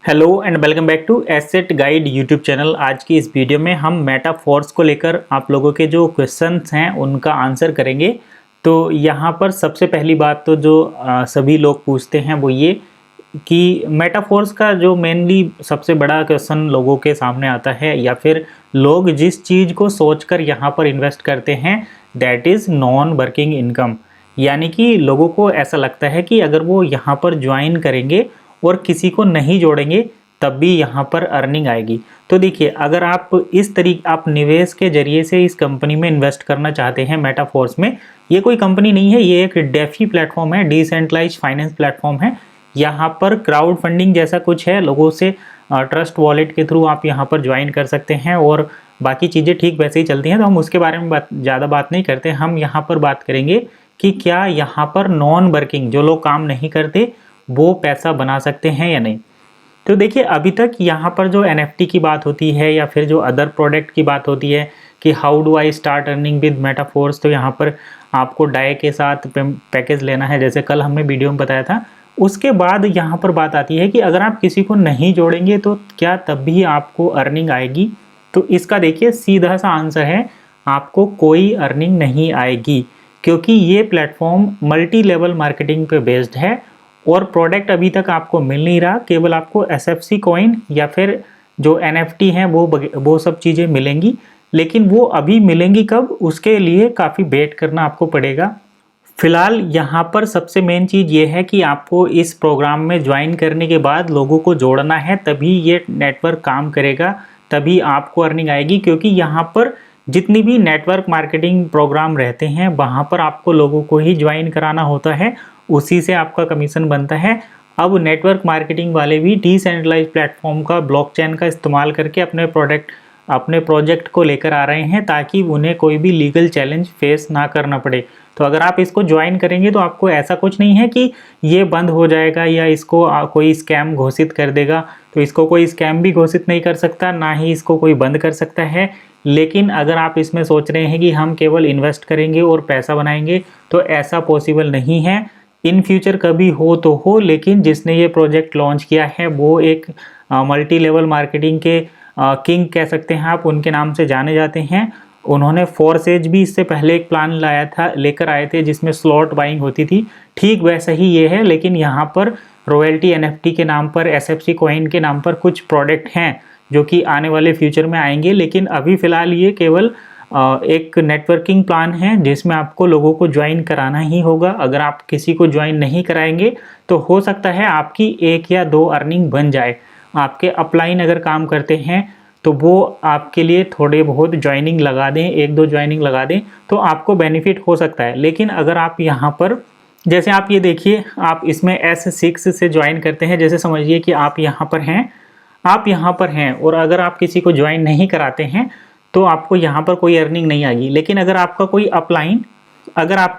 Hello and welcome back to asset guide YouTube channel. आज की इस वीडियो में हम मेटाफोर्स को लेकर आप लोगों के जो क्वेश्चंस हैं उनका आंसर करेंगे। तो यहाँ पर सबसे पहली बात तो जो सभी लोग पूछते हैं वो ये कि मेटाफोर्स का जो मेनली सबसे बड़ा क्वेश्चन लोगों के सामने आता है या फिर लोग जिस चीज़ को सोचकर यहाँ पर इन्वेस्ट करते हैं that is non working income. यानी कि लोगों को ऐसा लगता है कि अगर वो यहाँ पर ज्वाइन करेंगे और किसी को नहीं जोड़ेंगे तब भी यहाँ पर अर्निंग आएगी। तो देखिए, अगर आप इस तरीके आप निवेश के जरिए से इस कंपनी में इन्वेस्ट करना चाहते हैं मेटाफोर्स में, ये कोई कंपनी नहीं है, ये एक डेफी प्लेटफॉर्म है, डिसेंट्रलाइज्ड फाइनेंस प्लेटफॉर्म है। यहाँ पर क्राउड फंडिंग जैसा कुछ है, लोगों से ट्रस्ट वॉलेट के थ्रू आप यहाँ पर ज्वाइन कर सकते हैं और बाकी चीज़ें ठीक वैसे ही चलती हैं। तो हम उसके बारे में ज़्यादा बात नहीं करते, हम यहाँ पर बात करेंगे कि क्या यहाँ पर नॉन वर्किंग जो लोग काम नहीं करते वो पैसा बना सकते हैं या नहीं। तो देखिए, अभी तक यहाँ पर जो NFT की बात होती है या फिर जो अदर प्रोडक्ट की बात होती है कि how do I start earning with Metaforce, तो यहाँ पर आपको डाई के साथ पैकेज लेना है, जैसे कल हमने वीडियो में बताया था। उसके बाद यहाँ पर बात आती है कि अगर आप किसी को नहीं जोड़ेंगे तो क्या तब भी आपको अर्निंग आएगी। तो इसका देखिए सीधा सा आंसर है, आपको कोई अर्निंग नहीं आएगी, क्योंकि ये प्लेटफॉर्म मल्टी लेवल मार्केटिंग पे बेस्ड है और प्रोडक्ट अभी तक आपको मिल नहीं रहा। केवल आपको SFC कॉइन या फिर जो NFT हैं वो सब चीज़ें मिलेंगी, लेकिन वो अभी मिलेंगी कब, उसके लिए काफ़ी वेट करना आपको पड़ेगा। फिलहाल यहाँ पर सबसे मेन चीज़ ये है कि आपको इस प्रोग्राम में ज्वाइन करने के बाद लोगों को जोड़ना है, तभी ये नेटवर्क काम करेगा, तभी आपको अर्निंग आएगी। क्योंकि यहाँ पर जितनी भी नेटवर्क मार्केटिंग प्रोग्राम रहते हैं वहाँ पर आपको लोगों को ही ज्वाइन कराना होता है, उसी से आपका कमीशन बनता है। अब नेटवर्क मार्केटिंग वाले भी डिसेंट्रलाइज्ड प्लेटफॉर्म का ब्लॉकचेन का इस्तेमाल करके अपने प्रोजेक्ट को लेकर आ रहे हैं, ताकि उन्हें कोई भी लीगल चैलेंज फेस ना करना पड़े। तो अगर आप इसको ज्वाइन करेंगे तो आपको ऐसा कुछ नहीं है कि ये बंद हो जाएगा या इसको कोई स्कैम घोषित कर देगा। तो इसको कोई स्कैम भी घोषित नहीं कर सकता, ना ही इसको कोई बंद कर सकता है। लेकिन अगर आप इसमें सोच रहे हैं कि हम केवल इन्वेस्ट करेंगे और पैसा बनाएंगे, तो ऐसा पॉसिबल नहीं है। इन फ्यूचर कभी हो तो हो, लेकिन जिसने ये प्रोजेक्ट लॉन्च किया है वो एक मल्टी लेवल मार्केटिंग के किंग कह सकते हैं आप, उनके नाम से जाने जाते हैं। उन्होंने फोर्सेज भी इससे पहले एक प्लान लेकर आए थे जिसमें स्लॉट बाइंग होती थी, ठीक वैसा ही ये है। लेकिन यहाँ पर रॉयल्टी NFT के नाम पर, SFC कॉइन के नाम पर कुछ प्रोडक्ट हैं जो कि आने वाले फ्यूचर में आएंगे। लेकिन अभी फ़िलहाल ये केवल एक नेटवर्किंग प्लान है जिसमें आपको लोगों को ज्वाइन कराना ही होगा। अगर आप किसी को ज्वाइन नहीं कराएंगे तो हो सकता है आपकी 1 या 2 अर्निंग बन जाए। आपके अपलाइन अगर काम करते हैं तो वो आपके लिए थोड़े बहुत ज्वाइनिंग लगा दें, 1-2 ज्वाइनिंग लगा दें, तो आपको बेनिफिट हो सकता है। लेकिन अगर आप यहाँ पर, जैसे आप ये देखिए, आप इसमें S6 से ज्वाइन करते हैं, जैसे समझिए कि आप यहाँ पर हैं और अगर आप किसी को ज्वाइन नहीं कराते हैं तो आपको यहाँ पर कोई अर्निंग नहीं आएगी। लेकिन अगर आपका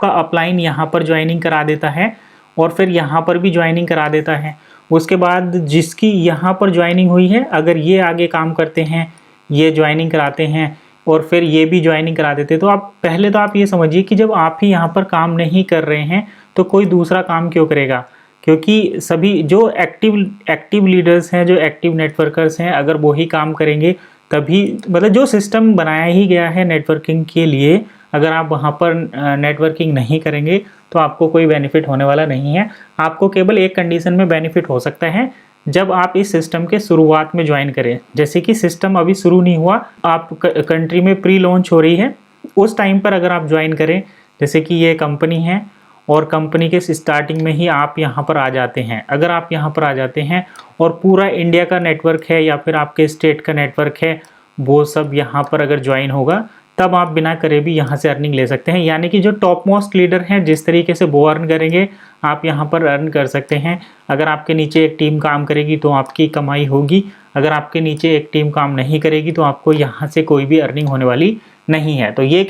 अपलाइन यहाँ पर ज्वाइनिंग करा देता है और फिर यहाँ पर भी ज्वाइनिंग करा देता है, उसके बाद जिसकी यहाँ पर ज्वाइनिंग हुई है, अगर ये आगे काम करते हैं, ये ज्वाइनिंग कराते हैं और फिर ये भी ज्वाइनिंग करा देते, तो आप ये समझिए कि जब आप ही यहाँ पर काम नहीं कर रहे हैं तो कोई दूसरा काम क्यों करेगा। क्योंकि सभी जो एक्टिव लीडर्स हैं, जो एक्टिव नेटवर्कर्स हैं, अगर वो ही काम करेंगे तभी, मतलब जो सिस्टम बनाया ही गया है नेटवर्किंग के लिए, अगर आप वहाँ पर नेटवर्किंग नहीं करेंगे तो आपको कोई बेनिफिट होने वाला नहीं है। आपको केवल एक कंडीशन में बेनिफिट हो सकता है, जब आप इस सिस्टम के शुरुआत में ज्वाइन करें। जैसे कि सिस्टम अभी शुरू नहीं हुआ, आप कंट्री में प्री लॉन्च हो रही है, उस टाइम पर अगर आप ज्वाइन करें, जैसे कि ये कंपनी है और कंपनी के स्टार्टिंग में ही आप यहाँ पर आ जाते हैं। अगर आप यहाँ पर आ जाते हैं और पूरा इंडिया का नेटवर्क है या फिर आपके स्टेट का नेटवर्क है, वो सब यहाँ पर अगर ज्वाइन होगा, तब आप बिना करे भी यहाँ से अर्निंग ले सकते हैं। यानी कि जो टॉप मोस्ट लीडर हैं जिस तरीके से वो अर्न करेंगे, आप यहाँ पर अर्न कर सकते हैं। अगर आपके नीचे एक टीम काम करेगी तो आपकी कमाई होगी, अगर आपके नीचे एक टीम काम नहीं करेगी तो आपको यहाँ से कोई भी अर्निंग होने वाली नहीं है। तो ये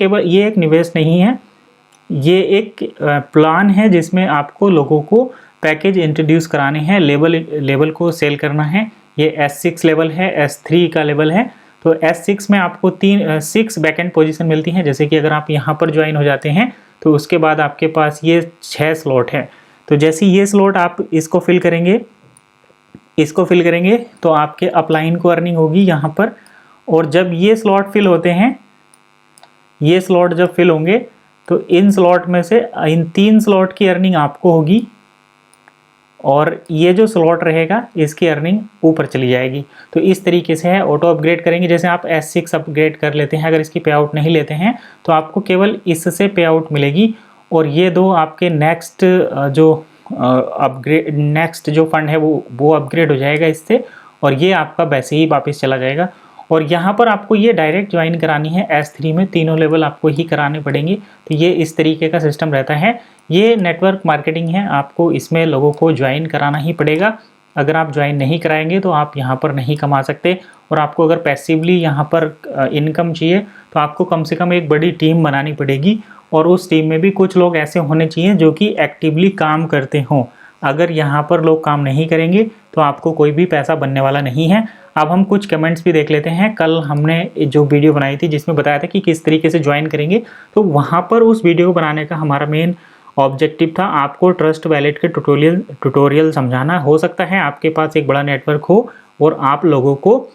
एक निवेश नहीं है, ये एक प्लान है जिसमें आपको लोगों को पैकेज इंट्रोड्यूस कराने हैं, लेवल को सेल करना है। ये S6 लेवल है, S3 का लेवल है। तो S6 में आपको 6 बैकएंड पोजीशन मिलती हैं। जैसे कि अगर आप यहाँ पर ज्वाइन हो जाते हैं तो उसके बाद आपके पास ये 6 स्लॉट है। तो जैसे ये स्लॉट आप इसको फिल करेंगे इसको फिल करेंगे तो आपके अपलाइन को अर्निंग होगी यहाँ पर। और जब ये स्लॉट फिल होते हैं, ये स्लॉट जब फिल होंगे तो इन स्लॉट में से इन 3 स्लॉट की अर्निंग आपको होगी और ये जो स्लॉट रहेगा इसकी अर्निंग ऊपर चली जाएगी। तो इस तरीके से है। ऑटो अपग्रेड करेंगे, जैसे आप S6 अपग्रेड कर लेते हैं, अगर इसकी पे आउट नहीं लेते हैं तो आपको केवल इससे पे आउट मिलेगी और ये दो आपके नेक्स्ट जो अपग्रेड नेक्स्ट जो फंड है वो अपग्रेड हो जाएगा इससे, और ये आपका वैसे ही वापस चला जाएगा। और यहाँ पर आपको ये डायरेक्ट ज्वाइन करानी है S3 में, तीनों लेवल आपको ही कराने पड़ेंगे। तो ये इस तरीके का सिस्टम रहता है। ये नेटवर्क मार्केटिंग है, आपको इसमें लोगों को ज्वाइन कराना ही पड़ेगा। अगर आप ज्वाइन नहीं कराएंगे तो आप यहाँ पर नहीं कमा सकते। और आपको अगर पैसिवली यहाँ पर इनकम चाहिए तो आपको कम से कम एक बड़ी टीम बनानी पड़ेगी और उस टीम में भी कुछ लोग ऐसे होने चाहिए जो कि एक्टिवली काम करते हों। अगर यहाँ पर लोग काम नहीं करेंगे तो आपको कोई भी पैसा बनने वाला नहीं है। अब हम कुछ कमेंट्स भी देख लेते हैं। कल हमने जो वीडियो बनाई थी जिसमें बताया था कि किस तरीके से ज्वाइन करेंगे, तो वहाँ पर उस वीडियो को बनाने का हमारा मेन ऑब्जेक्टिव था आपको ट्रस्ट वैलेट के ट्यूटोरियल समझाना। हो सकता है आपके पास एक बड़ा नेटवर्क हो और आप लोगों को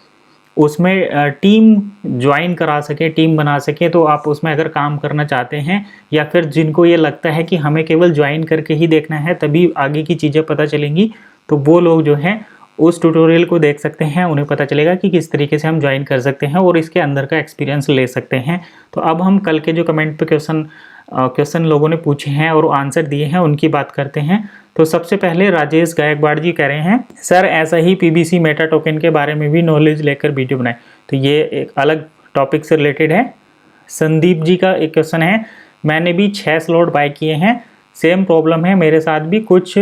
उसमें टीम ज्वाइन करा सके, टीम बना सके। तो आप उसमें अगर काम करना चाहते हैं या फिर जिनको ये लगता है कि हमें केवल ज्वाइन करके ही देखना है तभी आगे की चीज़ें पता चलेंगी, तो वो लोग जो हैं उस ट्यूटोरियल को देख सकते हैं। उन्हें पता चलेगा कि किस तरीके से हम ज्वाइन कर सकते हैं और इसके अंदर का एक्सपीरियंस ले सकते हैं। तो अब हम कल के जो कमेंट पे क्वेश्चन लोगों ने पूछे हैं और आंसर दिए हैं उनकी बात करते हैं। तो सबसे पहले राजेश गायकवाड़ जी कह रहे हैं, सर ऐसा ही PBC मेटा टोकन के बारे में भी नॉलेज लेकर वीडियो बनाए। तो ये एक अलग टॉपिक से रिलेटेड है। संदीप जी का एक क्वेश्चन है, मैंने भी 6 स्लॉट बाय किए हैं, सेम प्रॉब्लम है मेरे साथ भी, कुछ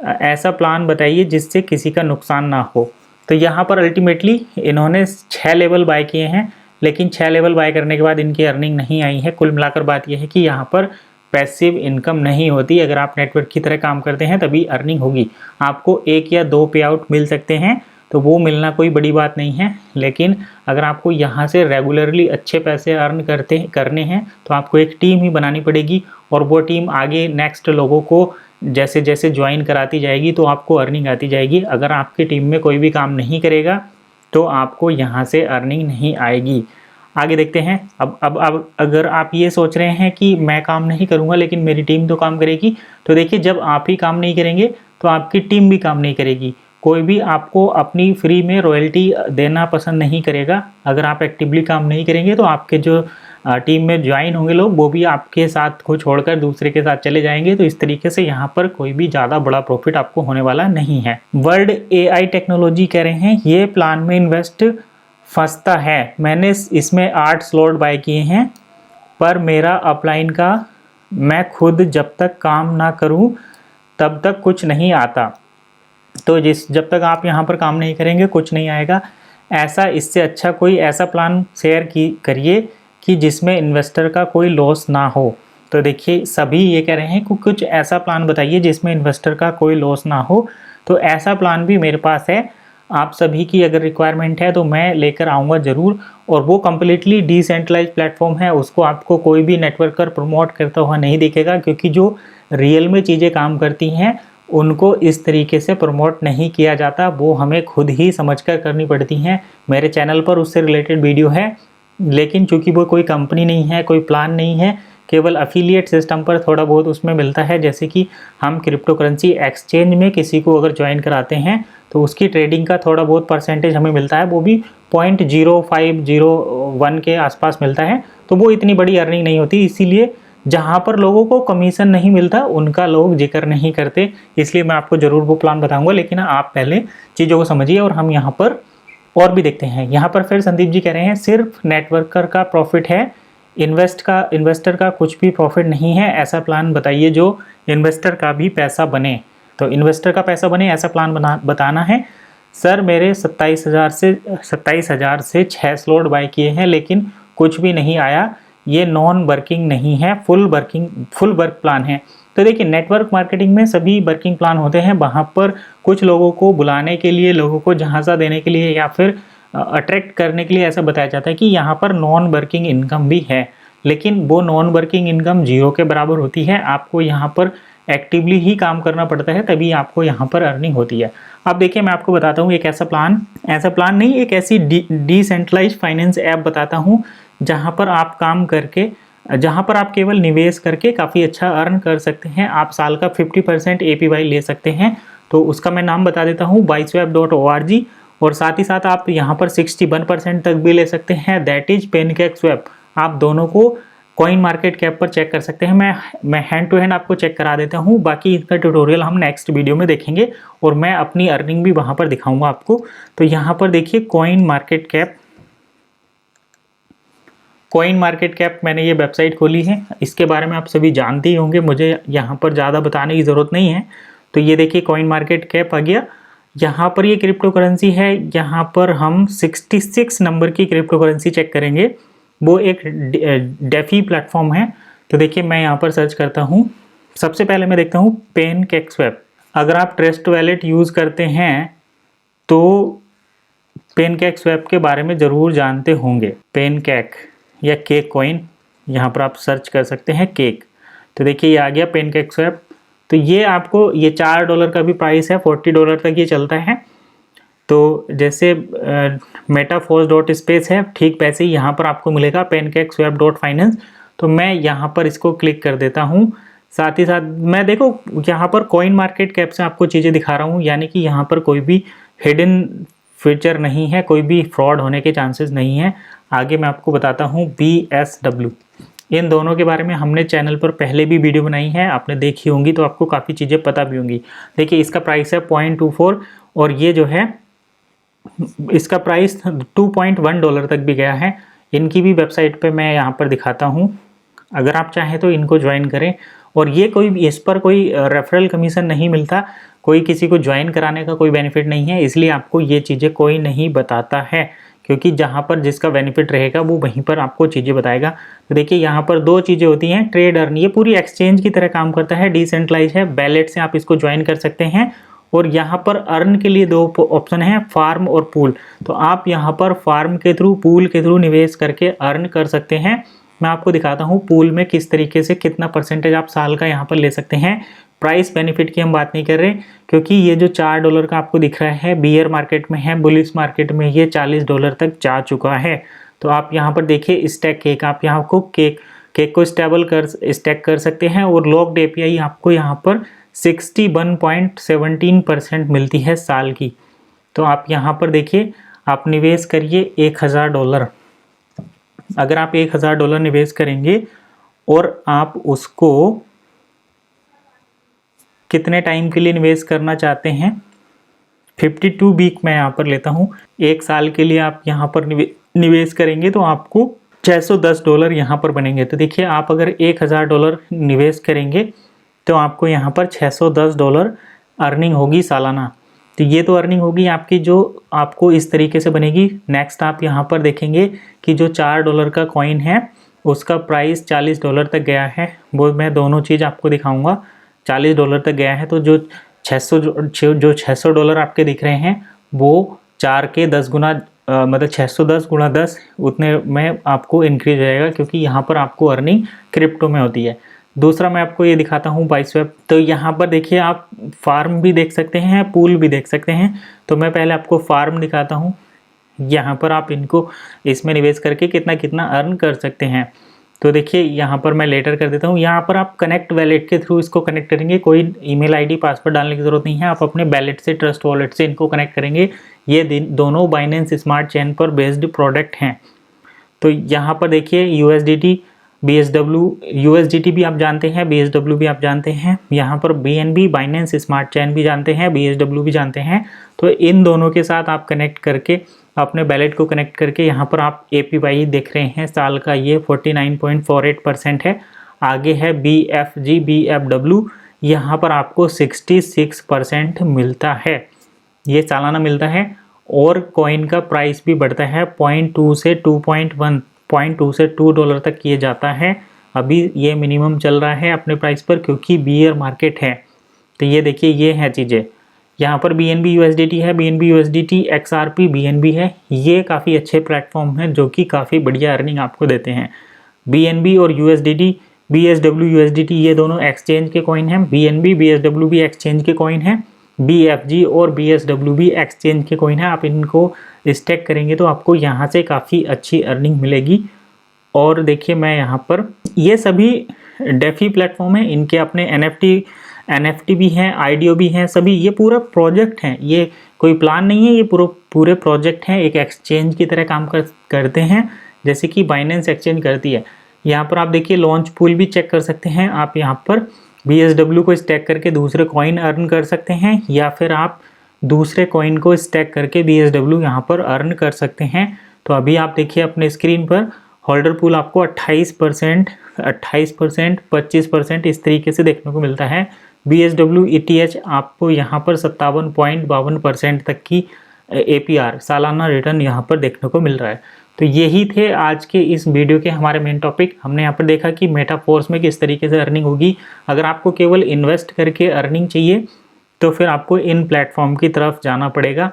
ऐसा प्लान बताइए जिससे किसी का नुकसान ना हो। तो यहाँ पर अल्टीमेटली इन्होंने 6 लेवल बाय किए हैं, लेकिन 6 लेवल बाय करने के बाद इनकी अर्निंग नहीं आई है। कुल मिलाकर बात यह है कि यहाँ पर पैसिव इनकम नहीं होती। अगर आप नेटवर्क की तरह काम करते हैं तभी अर्निंग होगी। आपको 1 या 2 पे आउट मिल सकते हैं, तो वो मिलना कोई बड़ी बात नहीं है। लेकिन अगर आपको यहाँ से रेगुलरली अच्छे पैसे अर्न करने हैं तो आपको एक टीम ही बनानी पड़ेगी और वो टीम आगे नेक्स्ट लोगों को जैसे जैसे ज्वाइन कराती जाएगी तो आपको अर्निंग आती जाएगी। अगर आपकी टीम में कोई भी काम नहीं करेगा तो आपको यहाँ से अर्निंग नहीं आएगी। आगे देखते हैं। अब अगर आप ये सोच रहे हैं कि मैं काम नहीं करूँगा लेकिन मेरी टीम तो काम करेगी, तो देखिए जब आप ही काम नहीं करेंगे तो आपकी टीम भी काम नहीं करेगी। कोई भी आपको अपनी फ्री में रॉयल्टी देना पसंद नहीं करेगा। अगर आप एक्टिवली काम नहीं करेंगे तो आपके जो टीम में ज्वाइन होंगे लोग वो भी आपके साथ को छोड़कर दूसरे के साथ चले जाएंगे। तो इस तरीके से यहाँ पर कोई भी ज़्यादा बड़ा प्रॉफिट आपको होने वाला नहीं है। वर्ल्ड AI टेक्नोलॉजी कह रहे हैं, ये प्लान में इन्वेस्ट फंसता है, मैंने इसमें 8 स्लॉट बाय किए हैं पर मेरा अपलाइन का मैं खुद जब तक काम ना करूं तब तक कुछ नहीं आता। तो जब तक आप यहाँ पर काम नहीं करेंगे कुछ नहीं आएगा। ऐसा इससे अच्छा कोई ऐसा प्लान शेयर करिए कि जिसमें इन्वेस्टर का कोई लॉस ना हो। तो देखिए सभी ये कह रहे हैं कि कुछ ऐसा प्लान बताइए जिसमें इन्वेस्टर का कोई लॉस ना हो। तो ऐसा प्लान भी मेरे पास है। आप सभी की अगर रिक्वायरमेंट है तो मैं लेकर आऊँगा ज़रूर। और वो कम्प्लीटली डिसेंट्रलाइज प्लेटफॉर्म है, उसको आपको कोई भी नेटवर्कर प्रमोट करता हुआ नहीं दिखेगा, क्योंकि जो रियल में चीज़ें काम करती हैं उनको इस तरीके से प्रमोट नहीं किया जाता। वो हमें खुद ही समझकर करनी पड़ती हैं। मेरे चैनल पर उससे रिलेटेड वीडियो है, लेकिन चूंकि वो कोई कंपनी नहीं है, कोई प्लान नहीं है, केवल अफिलिएट सिस्टम पर थोड़ा बहुत उसमें मिलता है। जैसे कि हम क्रिप्टो करेंसी एक्सचेंज में किसी को अगर ज्वाइन कराते हैं तो उसकी ट्रेडिंग का थोड़ा बहुत परसेंटेज हमें मिलता है, वो भी 0.0501 के आसपास मिलता है। तो वो इतनी बड़ी अर्निंग नहीं होती। इसीलिए जहाँ पर लोगों को कमीशन नहीं मिलता उनका लोग जिक्र नहीं करते। इसलिए मैं आपको ज़रूर वो प्लान बताऊँगा, लेकिन आप पहले चीज़ों को समझिए और हम यहाँ पर और भी देखते हैं। यहाँ पर फिर संदीप जी कह रहे हैं, सिर्फ नेटवर्कर का प्रॉफिट है, इन्वेस्टर का कुछ भी प्रॉफिट नहीं है। ऐसा प्लान बताइए जो इन्वेस्टर का भी पैसा बने। तो इन्वेस्टर का पैसा बने ऐसा प्लान बताना है। सर मेरे 27,000 से 6 स्लॉट बाय किए हैं लेकिन कुछ भी नहीं आया, ये नॉन वर्किंग नहीं है, फुल वर्क प्लान है। तो देखिए नेटवर्क मार्केटिंग में सभी वर्किंग प्लान होते हैं। वहाँ पर कुछ लोगों को बुलाने के लिए, लोगों को झांसा देने के लिए या फिर अट्रैक्ट करने के लिए ऐसा बताया जाता है कि यहाँ पर नॉन वर्किंग इनकम भी है, लेकिन वो नॉन वर्किंग इनकम 0 के बराबर होती है। आपको यहाँ पर एक्टिवली ही काम करना पड़ता है, तभी आपको यहाँ पर अर्निंग होती है। अब देखिए मैं आपको बताता हूँ एक ऐसा प्लान नहीं, एक ऐसी डिसेंट्रलाइज्ड फाइनेंस ऐप बताता हूँ जहाँ पर आप काम करके, जहाँ पर आप केवल निवेश करके काफ़ी अच्छा अर्न कर सकते हैं। आप साल का 50% APY ले सकते हैं। तो उसका मैं नाम बता देता हूँ, buyswap.org। और साथ ही साथ आप यहाँ पर 61% तक भी ले सकते हैं, दैट इज PancakeSwap। आप दोनों को कॉइन मार्केट कैप पर चेक कर सकते हैं। मैं हैंड टू हैंड आपको चेक करा देता हूँ, बाकी इसका ट्यूटोरियल हम नेक्स्ट वीडियो में देखेंगे और मैं अपनी अर्निंग भी वहाँ पर दिखाऊंगा आपको। तो यहाँ पर देखिए कॉइन मार्केट कैप मैंने ये वेबसाइट खोली है, इसके बारे में आप सभी जानते ही होंगे, मुझे यहाँ पर ज़्यादा बताने की ज़रूरत नहीं है। तो ये देखिए कॉइन मार्केट कैप आ गया। यहाँ पर ये क्रिप्टो करेंसी है, यहाँ पर हम 66 नंबर की क्रिप्टो करेंसी चेक करेंगे। वो एक डेफी प्लेटफॉर्म है। तो देखिए मैं यहाँ पर सर्च करता हूँ, सबसे पहले मैं देखता हूँ PancakeSwap। अगर आप ट्रस्ट वैलेट यूज़ करते हैं तो PancakeSwap के बारे में ज़रूर जानते होंगे। पेनकेक या केक कॉइन, यहाँ पर आप सर्च कर सकते हैं केक। तो देखिए ये आ गया PancakeSwap। तो ये आपको, ये $4 का भी प्राइस है, $40 तक ये चलता है। तो जैसे metaforce.space है, ठीक वैसे ही यहाँ पर आपको मिलेगा PancakeSwap.finance। तो मैं यहाँ पर इसको क्लिक कर देता हूँ। साथ ही साथ मैं देखो यहाँ पर कॉइन मार्केट कैप से आपको चीज़ें दिखा रहा हूँ, यानी कि यहाँ पर कोई भी हिडन फीचर नहीं है, कोई भी फ्रॉड होने के चांसेस नहीं है। आगे मैं आपको बताता हूँ BSW, इन दोनों के बारे में हमने चैनल पर पहले भी वीडियो बनाई है, आपने देखी होंगी, तो आपको काफ़ी चीज़ें पता भी होंगी। देखिए इसका प्राइस है 0.24 और ये जो है इसका प्राइस $2.1 तक भी गया है। इनकी भी वेबसाइट पे मैं यहाँ पर दिखाता हूँ, अगर आप चाहें तो इनको ज्वाइन करें। और ये कोई, इस पर कोई रेफरल कमीशन नहीं मिलता, कोई किसी को ज्वाइन कराने का कोई बेनिफिट नहीं है, इसलिए आपको ये चीज़ें कोई नहीं बताता है, क्योंकि जहाँ पर जिसका बेनिफिट रहेगा वो वहीं पर आपको चीज़ें बताएगा। तो देखिए यहाँ पर दो चीज़ें होती हैं, ट्रेड अर्न, ये पूरी एक्सचेंज की तरह काम करता है, डिसेंट्रलाइज है, बैलेट से आप इसको ज्वाइन कर सकते हैं। और यहाँ पर अर्न के लिए दो ऑप्शन है, फार्म और पूल। तो आप यहाँ पर फार्म के थ्रू, पूल के थ्रू निवेश करके अर्न कर सकते हैं। मैं आपको दिखाता हूँ पूल में किस तरीके से कितना परसेंटेज आप साल का यहाँ पर ले सकते हैं। प्राइस बेनिफिट की हम बात नहीं कर रहे, क्योंकि ये जो $4 का आपको दिख रहा है, बियर मार्केट में है, बुलिश मार्केट में ये $40 तक जा चुका है। तो आप यहाँ पर देखिए स्टैक केक, आप यहाँ को केक को स्टैक कर सकते हैं। और लॉक्ड API आपको यहाँ पर 61.17% मिलती है साल की। तो आप यहाँ पर देखिए, आप निवेश करिए $1000। अगर आप $1000 निवेश करेंगे और आप उसको कितने टाइम के लिए निवेश करना चाहते हैं, 52 वीक मैं यहाँ पर लेता हूँ, एक साल के लिए आप यहाँ पर निवेश करेंगे तो आपको $610 यहाँ पर बनेंगे। तो देखिए आप अगर $1000 निवेश करेंगे तो आपको यहाँ पर $610 अर्निंग होगी सालाना। तो ये तो अर्निंग होगी आपकी, जो आपको इस तरीके से बनेगी। नेक्स्ट आप यहाँ पर देखेंगे कि जो $4 का कॉइन है उसका प्राइस $40 तक गया है, वो मैं दोनों चीज़ आपको दिखाऊंगा। $40 तक गया है, तो जो $600 आपके दिख रहे हैं वो 4 के 10 गुना, मतलब 610 गुणा 10 उतने में आपको इंक्रीज हो जाएगा, क्योंकि यहाँ पर आपको अर्निंग क्रिप्टो में होती है। दूसरा मैं आपको ये दिखाता हूँ बाइस्वैप। तो यहाँ पर देखिए आप फार्म भी देख सकते हैं, पूल भी देख सकते हैं। तो मैं पहले आपको फार्म दिखाता हूँ, यहाँ पर आप इनको इसमें निवेश करके कितना कितना अर्न कर सकते हैं। तो देखिए यहाँ पर मैं लेटर कर देता हूँ। यहाँ पर आप कनेक्ट वैलेट के थ्रू इसको कनेक्ट करेंगे, कोई ईमेल आईडी पासवर्ड डालने की ज़रूरत नहीं है, आप अपने वैलेट से, ट्रस्ट वॉलेट से इनको कनेक्ट करेंगे। ये दोनों बाइनेंस स्मार्ट चेन पर बेस्ड प्रोडक्ट हैं। तो यहाँ पर देखिए USDT, BSW, USDT भी आप जानते हैं, BSW भी आप जानते हैं। यहाँ पर BNB, बाइनेंस स्मार्ट चेन भी जानते हैं, BSW भी जानते हैं। तो इन दोनों के साथ आप कनेक्ट करके, अपने बैलेट को कनेक्ट करके, यहाँ पर आप APY देख रहे हैं साल का, ये 49.48% है। आगे है BFG, BFW, यहाँ पर आपको 66% मिलता है, ये सालाना मिलता है। और कॉइन का प्राइस भी बढ़ता है, 0.2 से 2.1, 0.2 से $2 तक किए जाता है। अभी ये मिनिमम चल रहा है अपने प्राइस पर, क्योंकि बियर मार्केट है। तो ये देखिए ये है चीज़ें। यहाँ पर BNB USDT है, BNB USDT XRP BNB है। ये काफ़ी अच्छे प्लेटफॉर्म हैं जो कि काफ़ी बढ़िया अर्निंग आपको देते हैं। BNB और USDT BSW USDT ये दोनों एक्सचेंज के कॉइन हैं, BNB BSW भी एक्सचेंज के कॉइन हैं, BFG और BSW भी एक्सचेंज के कॉइन हैं। आप इनको स्टैक करेंगे तो आपको यहाँ से काफ़ी अच्छी अर्निंग मिलेगी। और देखिए मैं यहाँ पर, ये सभी डेफी प्लेटफॉर्म है, इनके अपने NFT भी हैं, IDO भी हैं, सभी ये पूरा प्रोजेक्ट हैं, ये कोई प्लान नहीं है, ये पूरे प्रोजेक्ट हैं, एक एक्सचेंज की तरह काम करते हैं जैसे कि बाइनेंस एक्सचेंज करती है। यहाँ पर आप देखिए लॉन्च पूल भी चेक कर सकते हैं, आप यहाँ पर BSW को स्टैक करके दूसरे कॉइन अर्न कर सकते हैं, या फिर आप दूसरे कॉइन को स्टैक करके BSW यहाँ पर अर्न कर सकते हैं। तो अभी आप देखिए अपने स्क्रीन पर होल्डर पूल आपको 28%, 25% इस तरीके से देखने को मिलता है। BSW ETH आपको यहाँ पर 57.52% तक की APR सालाना रिटर्न यहाँ पर देखने को मिल रहा है। तो यही थे आज के इस वीडियो के हमारे मेन टॉपिक। हमने यहाँ पर देखा कि मेटाफोर्स में किस तरीके से अर्निंग होगी। अगर आपको केवल इन्वेस्ट करके अर्निंग चाहिए तो फिर आपको इन प्लेटफॉर्म की तरफ जाना पड़ेगा।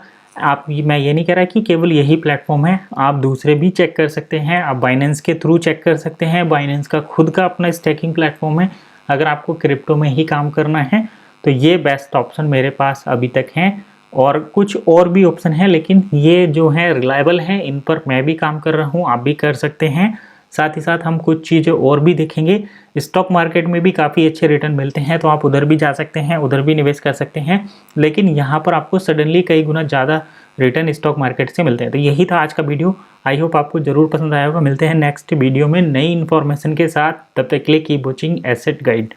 मैं ये नहीं कह रहा कि केवल यही प्लेटफॉर्म है, आप दूसरे भी चेक कर सकते हैं, आप बाइनेंस के थ्रू चेक कर सकते हैं। बाइनेंस का खुद का अपना स्टेकिंग प्लेटफॉर्म है। अगर आपको क्रिप्टो में ही काम करना है तो ये बेस्ट ऑप्शन मेरे पास अभी तक हैं, और कुछ और भी ऑप्शन है, लेकिन ये जो है रिलायबल हैं, इन पर मैं भी काम कर रहा हूँ, आप भी कर सकते हैं। साथ ही साथ हम कुछ चीज़ें और भी देखेंगे। स्टॉक मार्केट में भी काफ़ी अच्छे रिटर्न मिलते हैं, तो आप उधर भी जा सकते हैं, उधर भी निवेश कर सकते हैं, लेकिन यहाँ पर आपको सडनली कई गुना ज़्यादा रिटर्न स्टॉक मार्केट से मिलते हैं। तो यही था आज का वीडियो। आई होप आपको ज़रूर पसंद आया होगा। मिलते हैं नेक्स्ट वीडियो में नई इन्फॉर्मेशन के साथ। तब तक के लिए कीप वॉचिंग एसेट गाइड।